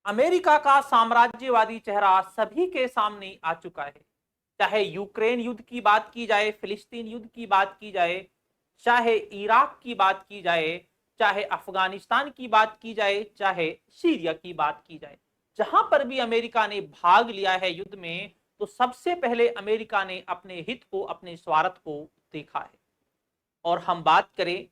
America का साम्राज्यवादी चेहरा सभी के सामने आ चुका है। चाहे यूक्रेन युद्ध की बात की जाए, फिलिस्तीन युद्ध की बात की जाए, चाहे इराक की बात की जाए, चाहे अफगानिस्तान की बात की जाए, चाहे सीरिया की बात की जाए, जहां पर भी अमेरिका ने भाग लिया है युद्ध में, तो सबसे पहले अमेरिका ने अपने हित को, अपने स्वार्थ को देखा है। और हम बात करें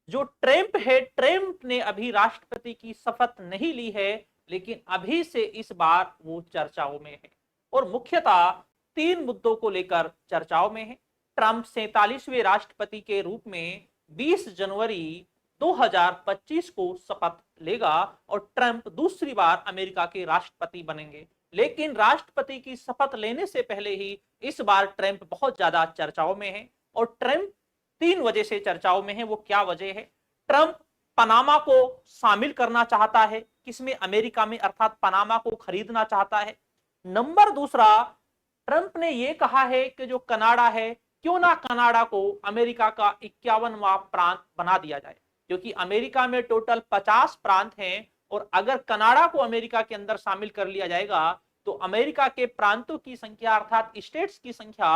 जो ट्रंप है, ट्रंप ने अभी राष्ट्रपति की शपथ नहीं ली है, लेकिन अभी से इस बार वो चर्चाओं में है और मुख्यतः तीन मुद्दों को लेकर चर्चाओं में है। ट्रंप 47वें राष्ट्रपति के रूप में 20 जनवरी 2025 को शपथ लेगा और ट्रंप दूसरी बार अमेरिका के राष्ट्रपति बनेंगे। लेकिन राष्ट्रपति की शपथ लेने से पहले ही इस बार ट्रंप बहुत ज्यादा चर्चाओं में है और ट्रंप तीन वजह से चर्चाओं में है। वो क्या वजह है? ट्रंप पनामा को शामिल करना चाहता है, किसमें? अमेरिका में, अर्थात पनामा को खरीदना चाहता है। नंबर दूसरा, ट्रंप ने यह कहा है कि जो कनाडा है, क्यों ना कनाडा को अमेरिका का 51वां प्रांत बना दिया जाए, क्योंकि अमेरिका में टोटल 50 प्रांत हैं और अगर कनाडा को अमेरिका के अंदर शामिल कर लिया जाएगा तो अमेरिका के प्रांतों की संख्या अर्थात स्टेट्स की संख्या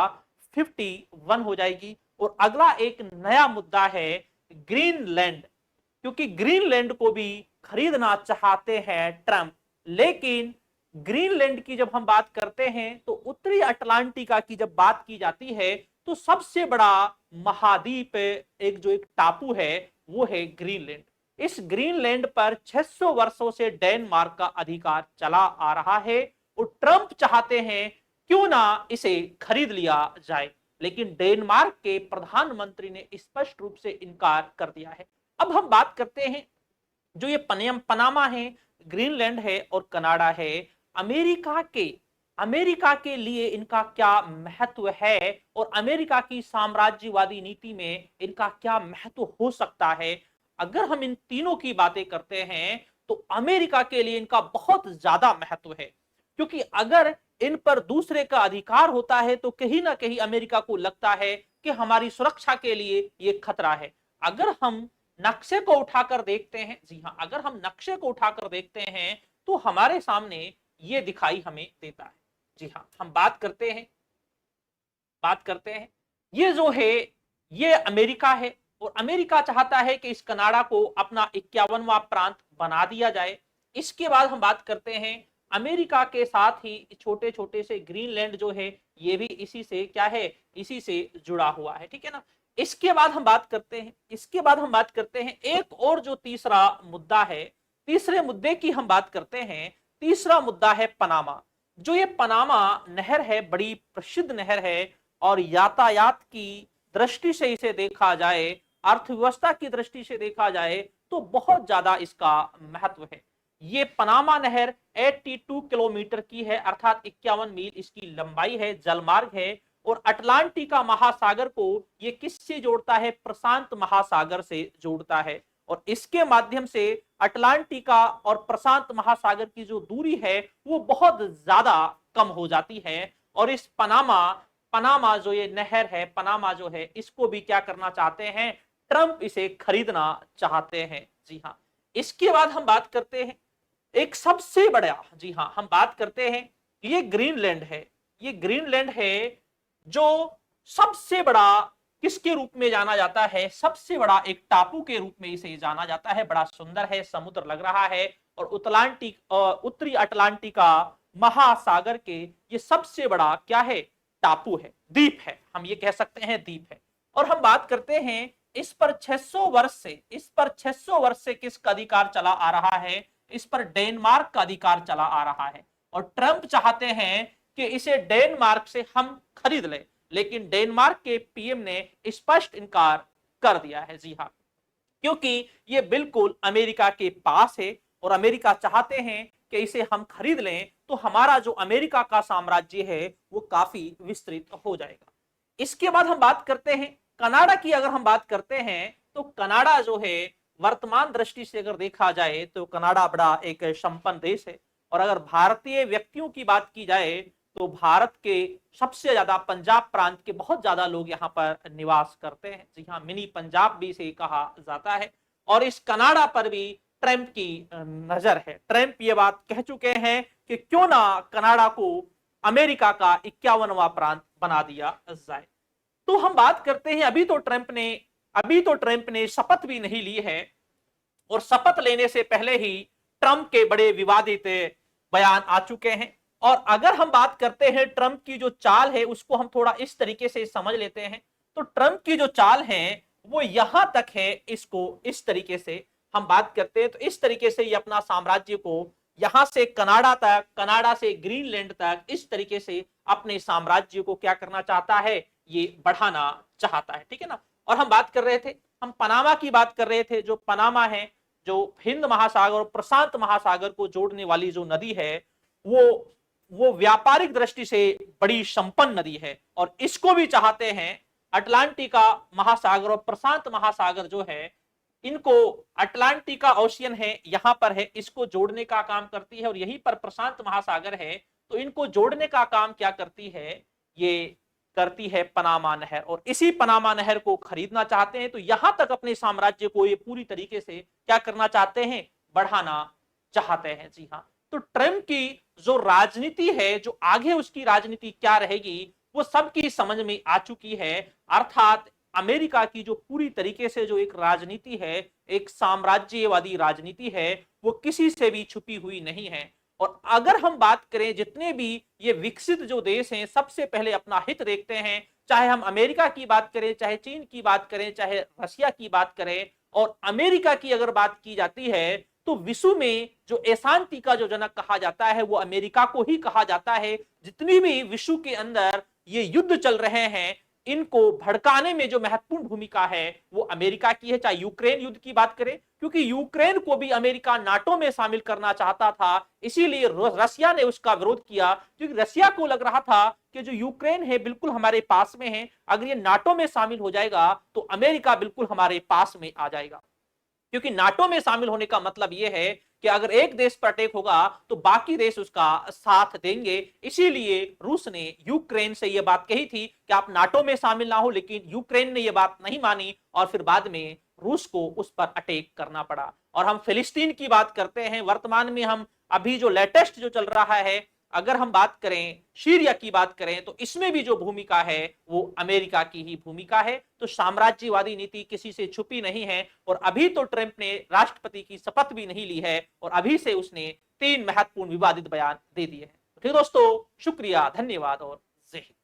51 हो जाएगी। और अगला एक नया मुद्दा है ग्रीनलैंड, क्योंकि ग्रीनलैंड को भी खरीदना चाहते हैं ट्रंप। लेकिन ग्रीनलैंड की जब हम बात करते हैं तो उत्तरी अटलांटिका की जब बात की जाती है तो सबसे बड़ा महाद्वीप एक टापू है वो है ग्रीनलैंड। इस ग्रीनलैंड पर 600 वर्षों से डेनमार्क का अधिकार चला आ रहा है और ट्रंप चाहते हैं क्यों ना इसे खरीद लिया जाए, लेकिन डेनमार्क के प्रधानमंत्री ने स्पष्ट रूप से इनकार कर दिया है। अब हम बात करते हैं जो ये पनामा है, ग्रीनलैंड है और कनाडा है, अमेरिका के लिए इनका क्या महत्व है और अमेरिका की साम्राज्यवादी नीति में इनका क्या महत्व हो सकता है। अगर हम इन तीनों की बातें करते हैं तो अमेरिका के लिए इनका बहुत ज्यादा महत्व है, क्योंकि अगर इन पर दूसरे का अधिकार होता है तो कहीं ना कहीं अमेरिका को लगता है कि हमारी सुरक्षा के लिए ये खतरा है। अगर हम नक्शे को उठाकर देखते हैं, जी हाँ, अगर हम नक्शे को उठाकर देखते हैं तो हमारे सामने ये दिखाई हमें देता है। जी हाँ, हम बात करते हैं ये जो है ये अमेरिका है और अमेरिका चाहता है कि इस कनाडा को अपना 51वां प्रांत बना दिया जाए। इसके बाद हम बात करते हैं अमेरिका के साथ ही छोटे छोटे से ग्रीनलैंड जो है ये भी इसी से क्या है, इसी से जुड़ा हुआ है, ठीक है ना। इसके बाद हम बात करते हैं एक और जो तीसरा मुद्दा है, तीसरे मुद्दे की हम बात करते हैं। तीसरा मुद्दा है पनामा। जो ये पनामा नहर है, बड़ी प्रसिद्ध नहर है और यातायात की दृष्टि से इसे देखा जाए, अर्थव्यवस्था की दृष्टि से देखा जाए तो बहुत ज्यादा इसका महत्व है। ये पनामा नहर 82 किलोमीटर की है, अर्थात 51 मील इसकी लंबाई है, जलमार्ग है और अटलांटिका महासागर को ये किससे जोड़ता है? प्रशांत महासागर से जोड़ता है और इसके माध्यम से अटलांटिका और प्रशांत महासागर की जो दूरी है वो बहुत ज्यादा कम हो जाती है। और इस पनामा जो ये नहर है, पनामा जो है, इसको भी क्या करना चाहते हैं? ट्रंप इसे खरीदना चाहते हैं। जी हाँ, इसके बाद हम बात करते हैं एक सबसे बड़ा, जी हाँ, हम बात करते हैं ये ग्रीनलैंड है। ये ग्रीनलैंड है जो सबसे बड़ा किसके रूप में जाना जाता है? सबसे बड़ा एक टापू के रूप में इसे जाना जाता है। बड़ा सुंदर है, समुद्र लग रहा है और उत्तरी अटलांटिका महासागर के ये सबसे बड़ा क्या है? टापू है, द्वीप है, हम ये कह सकते हैं द्वीप है। और हम बात करते हैं इस पर 600 वर्ष से किसका अधिकार चला आ रहा है? इस पर डेनमार्क का अधिकार चला आ रहा है और ट्रंप चाहते हैं कि इसे डेनमार्क से हम खरीद लें, लेकिन डेनमार्क के पीएम ने स्पष्ट इनकार कर दिया है। जी हाँ, क्योंकि ये बिल्कुल अमेरिका के पास है और अमेरिका चाहते हैं कि इसे हम खरीद लें तो हमारा जो अमेरिका का साम्राज्य है वो काफी विस्तृत हो जाएगा। इसके बाद हम बात करते हैं कनाडा की। अगर हम बात करते हैं तो कनाडा जो है वर्तमान दृष्टि से अगर देखा जाए तो कनाडा बड़ा एक संपन्न देश है और अगर भारतीय व्यक्तियों की बात की जाए तो भारत के सबसे ज्यादा पंजाब प्रांत के बहुत ज्यादा लोग यहाँ पर निवास करते हैं। जी हाँ, मिनी पंजाब भी इसे कहा जाता है और इस कनाडा पर भी ट्रंप की नजर है। ट्रंप ये बात कह चुके हैं कि क्यों ना कनाडा को अमेरिका का 51वां प्रांत बना दिया जाए। तो हम बात करते हैं, अभी तो ट्रंप ने शपथ भी नहीं ली है, और शपथ लेने से पहले ही ट्रंप के बड़े विवादित बयान आ चुके हैं। और अगर हम बात करते हैं ट्रंप की जो चाल है उसको हम थोड़ा इस तरीके से समझ लेते हैं, तो ट्रंप की जो चाल है वो यहां तक है, इसको इस तरीके से हम बात करते हैं तो इस तरीके से ये अपना साम्राज्य को यहां से कनाडा तक, कनाडा से ग्रीनलैंड तक, इस तरीके से अपने साम्राज्य को क्या करना चाहता है, ये बढ़ाना चाहता है। ठीक है ना। और हम बात कर रहे थे, हम पनामा की बात कर रहे थे। जो पनामा है, जो हिंद महासागर और प्रशांत महासागर को जोड़ने वाली जो नदी है, वो व्यापारिक दृष्टि से बड़ी संपन्न नदी है, और इसको भी चाहते हैं अटलांटिका महासागर और प्रशांत महासागर जो है, इनको अटलांटिका ओशियन है यहां पर है, इसको जोड़ने का काम करती है, और यहीं पर प्रशांत महासागर है, तो इनको जोड़ने का काम क्या करती है, ये करती है पनामा नहर। और इसी पनामा नहर को खरीदना चाहते हैं, तो यहां तक अपने साम्राज्य को ये पूरी तरीके से क्या करना चाहते हैं, बढ़ाना चाहते हैं। जी हाँ। तो ट्रंप की जो राजनीति है, जो आगे उसकी राजनीति क्या रहेगी, वो सबकी समझ में आ चुकी है। अर्थात अमेरिका की जो पूरी तरीके से जो एक राजनीति है, एक साम्राज्यवादी राजनीति है, वो किसी से भी छुपी हुई नहीं है। और अगर हम बात करें, जितने भी ये विकसित जो देश हैं, सबसे पहले अपना हित देखते हैं, चाहे हम अमेरिका की बात करें, चाहे चीन की बात करें, चाहे रशिया की बात करें, और अमेरिका की अगर बात की जाती है तो विश्व में जो अशांति का जो जनक कहा जाता है वो अमेरिका को ही कहा जाता है। जितनी भी विश्व के अंदर ये युद्ध चल रहे हैं, इनको भड़काने में जो महत्वपूर्ण भूमिका है वो अमेरिका की है। चाहे यूक्रेन युद्ध की बात करें, क्योंकि यूक्रेन को भी अमेरिका नाटो में शामिल करना चाहता था, इसीलिए रशिया ने उसका विरोध किया, क्योंकि रशिया को लग रहा था कि जो यूक्रेन है बिल्कुल हमारे पास में है, अगर ये नाटो में शामिल हो जाएगा तो अमेरिका बिल्कुल हमारे पास में आ जाएगा। क्योंकि नाटो में शामिल होने का मतलब यह है कि अगर एक देश पर अटैक होगा तो बाकी देश उसका साथ देंगे। इसीलिए रूस ने यूक्रेन से यह बात कही थी कि आप नाटो में शामिल ना हो, लेकिन यूक्रेन ने यह बात नहीं मानी और फिर बाद में रूस को उस पर अटैक करना पड़ा। और हम फिलिस्तीन की बात करते हैं, वर्तमान में हम अभी जो लेटेस्ट जो चल रहा है, अगर हम बात करें सीरिया की बात करें, तो इसमें भी जो भूमिका है वो अमेरिका की ही भूमिका है। तो साम्राज्यवादी नीति किसी से छुपी नहीं है। और अभी तो ट्रंप ने राष्ट्रपति की शपथ भी नहीं ली है, और अभी से उसने 3 महत्वपूर्ण विवादित बयान दे दिए हैं। ठीक दोस्तों, शुक्रिया, धन्यवाद और जय हिंद।